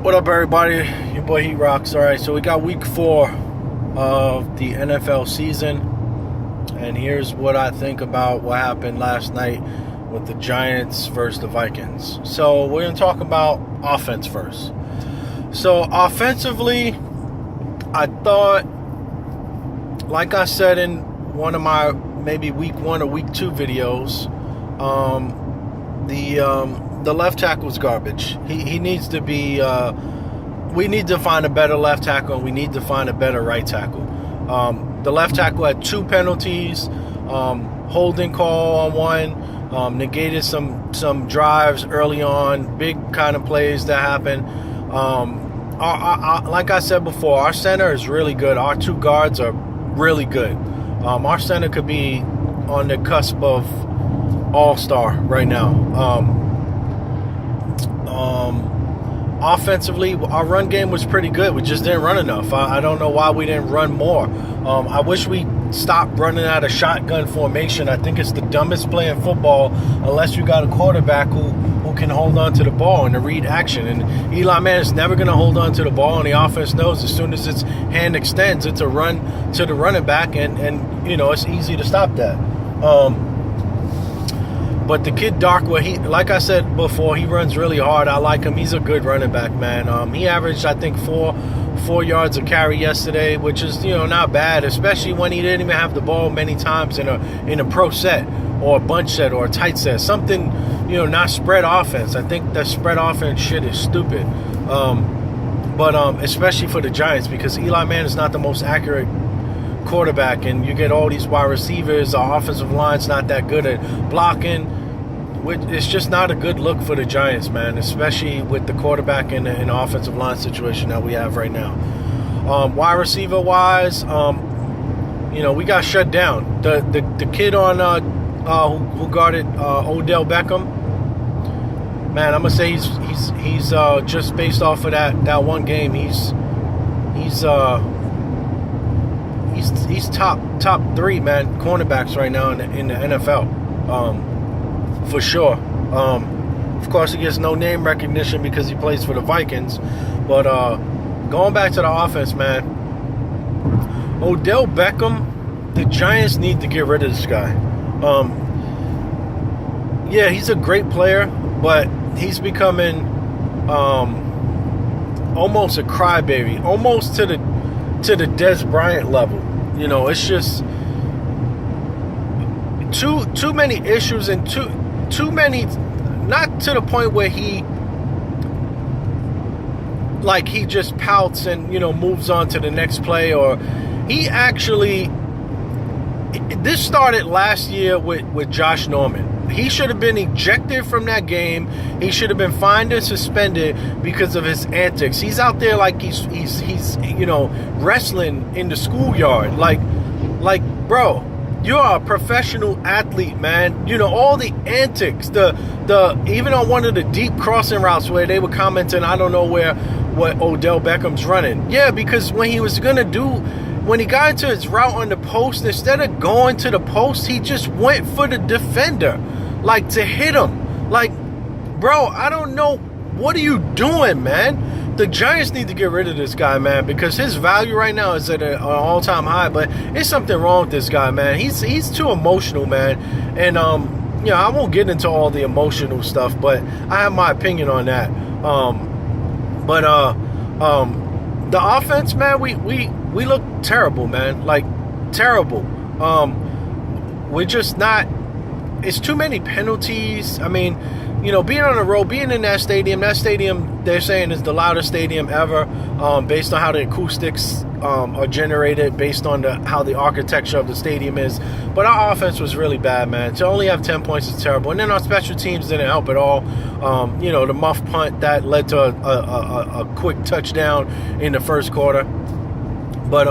What up, everybody? Your boy Heat Rocks. All right, so we got week 4 of the NFL season, and here's what I think about what happened last night with the Giants versus the Vikings. So we're going to talk about offense first. So offensively, I thought, like I said in one of my maybe week 1 or week 2 videos, the left tackle is garbage. He needs to be. We need to find a better left tackle, and we need to find a better right tackle. The left tackle had 2 penalties, holding call on one, negated some drives early on, big kind of plays that happened. Like I said before, our center is really good. Our 2 guards are really good. Our center could be on the cusp of all-star right now. Offensively, our run game was pretty good. We just didn't run enough. I don't know why we didn't run more. I wish we stopped running out of shotgun formation. I think it's the dumbest play in football unless you got a quarterback who can hold on to the ball and to read action. And Eli Manning is never going to hold on to the ball, and the offense knows as soon as its hand extends, it's a run to the running back, and you know, it's easy to stop that. But the kid Darkwa, like I said before, he runs really hard. I like him. He's a good running back, man. He averaged, I think, 4 yards a carry yesterday, which is, you know, not bad, especially when he didn't even have the ball many times in a pro set or a bunch set or a tight set. Something, you know, not spread offense. I think that spread offense shit is stupid. But especially for the Giants, because Eli Manning is not the most accurate quarterback, and you get all these wide receivers. Our offensive line's not that good at blocking. It's just not a good look for the Giants, man, especially with the quarterback and the offensive line situation that we have right now. Wide receiver wise, you know, we got shut down. The kid on who guarded Odell Beckham, man, I'm gonna say he's just based off of that one game, he's top 3, man, cornerbacks right now in the NFL, for sure. Of course, he gets no name recognition because he plays for the Vikings. But going back to the offense, man, Odell Beckham, the Giants need to get rid of this guy. Yeah, he's a great player, but he's becoming almost a crybaby, almost to the Dez Bryant level. You know, it's just too many issues and too many, not to the point where he just pouts and, you know, moves on to the next play, or he actually, this started last year with Josh Norman. He should have been ejected from that game. He should have been fined and suspended because of his antics. He's out there like he's you know, wrestling in the schoolyard. Like, bro, you're a professional athlete, man. You know, all the antics, the even on one of the deep crossing routes where they were commenting, I don't know what Odell Beckham's running. Yeah, because when he got into his route on the post, instead of going to the post, he just went for the defender, like, to hit him. Like, bro, I don't know. What are you doing, man? The Giants need to get rid of this guy, man, because his value right now is at an all-time high, but there's something wrong with this guy, man. He's too emotional, man. And, you know, I won't get into all the emotional stuff, but I have my opinion on that. The offense, man, we look terrible, man. Like, terrible. We're just not. It's too many penalties. I mean, you know, being on the road, being in that stadium, they're saying is the loudest stadium ever, based on how the acoustics are generated, based on how the architecture of the stadium is. But our offense was really bad, man. To only have 10 points is terrible. And then our special teams didn't help at all. You know, the muff punt that led to a quick touchdown in the first quarter. But,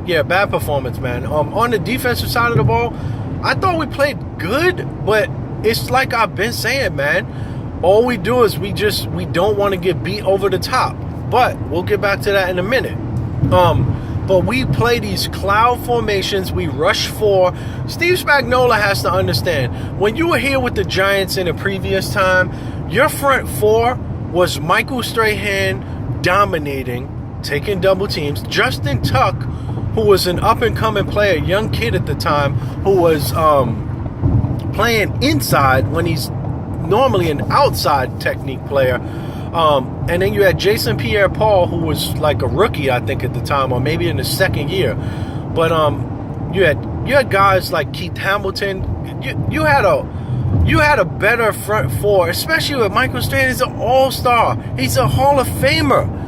yeah, bad performance, man. On the defensive side of the ball, I thought we played good, but it's like I've been saying, man. All we do is we don't want to get beat over the top. But we'll get back to that in a minute. But we play these cloud formations. We rush 4. Steve Spagnuolo has to understand, when you were here with the Giants in a previous time, your front 4 was Michael Strahan, dominating, taking double teams. Justin Tuck, who was an up-and-coming player, young kid at the time, who was playing inside when he's normally an outside technique player. And then you had Jason Pierre-Paul, who was like a rookie, I think, at the time, or maybe in his second year. But you had guys like Keith Hamilton. You had a better front four, especially with Michael Strahan. He's an all-star. He's a Hall of Famer.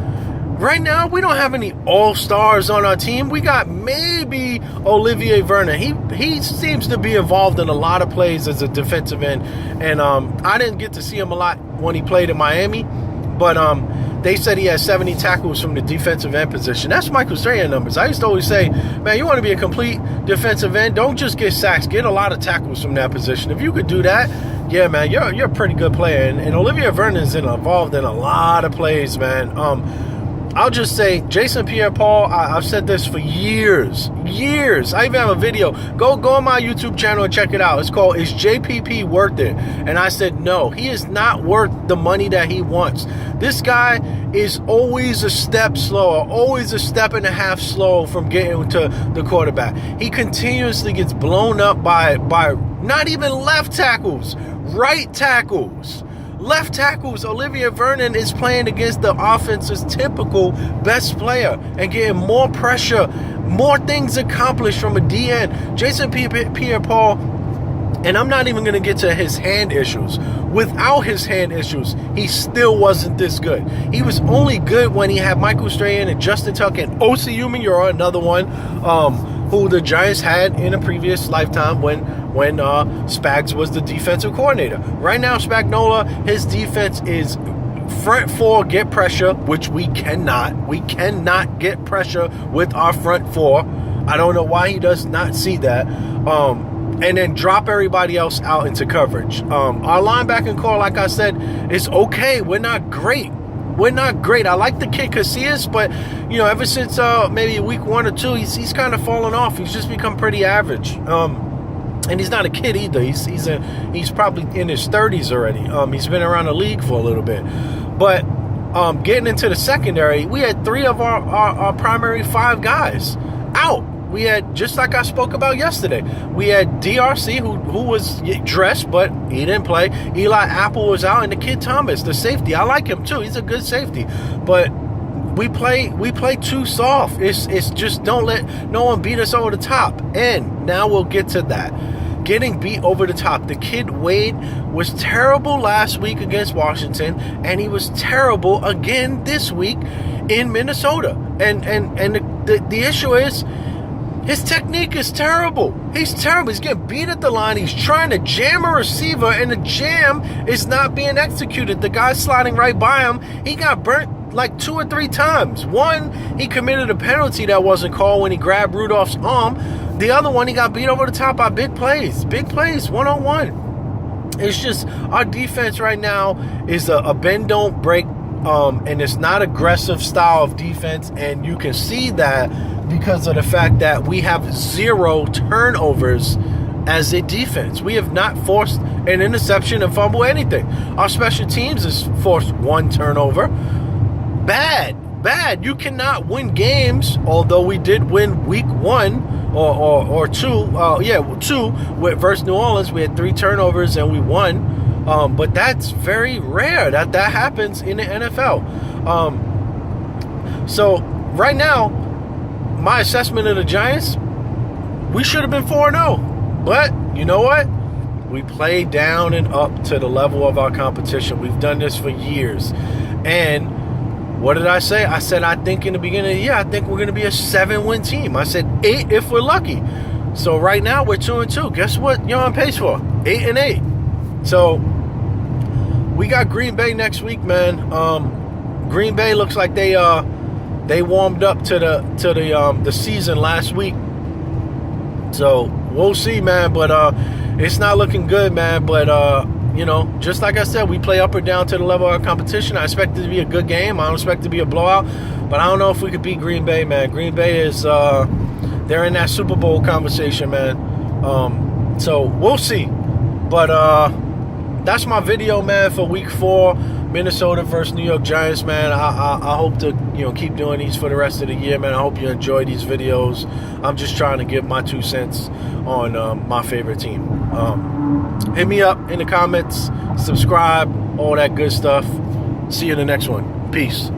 Right now, we don't have any all-stars on our team. We got maybe Olivier Vernon. He seems to be involved in a lot of plays as a defensive end. And I didn't get to see him a lot when he played in Miami. But they said he had 70 tackles from the defensive end position. That's Michael Strahan numbers. I used to always say, man, you want to be a complete defensive end, don't just get sacks. Get a lot of tackles from that position. If you could do that, yeah, man, you're a pretty good player. And Olivier Vernon is involved in a lot of plays, man. I'll just say, Jason Pierre-Paul, I've said this for years. I even have a video. Go on my YouTube channel and check it out. It's called, Is JPP Worth It? And I said, no, he is not worth the money that he wants. This guy is always a step slower, always a step and a half slow from getting to the quarterback. He continuously gets blown up by not even left tackles, right tackles. Left tackles, Olivier Vernon is playing against the offense's typical best player and getting more pressure, more things accomplished from a DN. Jason Pierre-Paul, and I'm not even going to get to his hand issues. Without his hand issues, he still wasn't this good. He was only good when he had Michael Strahan and Justin Tuck and O.C. Umenyiora, another one, who the Giants had in a previous lifetime when Spags was the defensive coordinator. Right now, Spagnuolo, his defense is front four, get pressure, which we cannot. We cannot get pressure with our front four. I don't know why he does not see that. And then drop everybody else out into coverage. Our linebacking core, like I said, is okay. We're not great. I like the kid Casillas, but ever since maybe week 1 or 2, he's kind of fallen off. He's just become pretty average. And he's not a kid either. He's probably in his 30s already. He's been around the league for a little bit. But getting into the secondary, we had 3 of our primary 5 guys out. We had, just like I spoke about yesterday, we had DRC who was dressed, but he didn't play. Eli Apple was out, and the kid Thomas, the safety. I like him too. He's a good safety. But we play too soft. It's just, don't let no one beat us over the top. And now we'll get to that. Getting beat over the top. The kid Wade was terrible last week against Washington, and he was terrible again this week in Minnesota. And the issue is, his technique is terrible. He's terrible. He's getting beat at the line. He's trying to jam a receiver, and the jam is not being executed. The guy's sliding right by him. He got burnt like 2 or 3 times. One, he committed a penalty that wasn't called when he grabbed Rudolph's arm. The other one, he got beat over the top by big plays, one-on-one. It's just, our defense right now is a bend, don't break, and it's not aggressive style of defense, and you can see that because of the fact that we have 0 turnovers as a defense. We have not forced an interception and fumble anything. Our special teams has forced 1 turnover. Bad. You cannot win games, although we did win week 1 or 2. 2 versus New Orleans. We had 3 turnovers and we won. But that's very rare that happens in the NFL. So right now, my assessment of the Giants, we should have been 4-0. But you know what? We play down and up to the level of our competition. We've done this for years. And what did I say? I said, I think in the beginning of the year, I think we're going to be a 7-win team. I said 8 if we're lucky. So right now we're 2-2. Guess what you're on pace for? 8-8. So we got Green Bay next week, man. Green Bay looks like they warmed up to the season last week. So we'll see, man. But it's not looking good, man. But just like I said, we play up or down to the level of our competition. I expect it to be a good game. I don't expect it to be a blowout. But I don't know if we could beat Green Bay, man. Green Bay is they're in that Super Bowl conversation, man. So we'll see. But that's my video, man, for week 4. Minnesota versus New York Giants, man. I hope to, keep doing these for the rest of the year, man. I hope you enjoy these videos. I'm just trying to give my 2 cents on my favorite team. Hit me up in the comments, subscribe, all that good stuff. See you in the next one. Peace.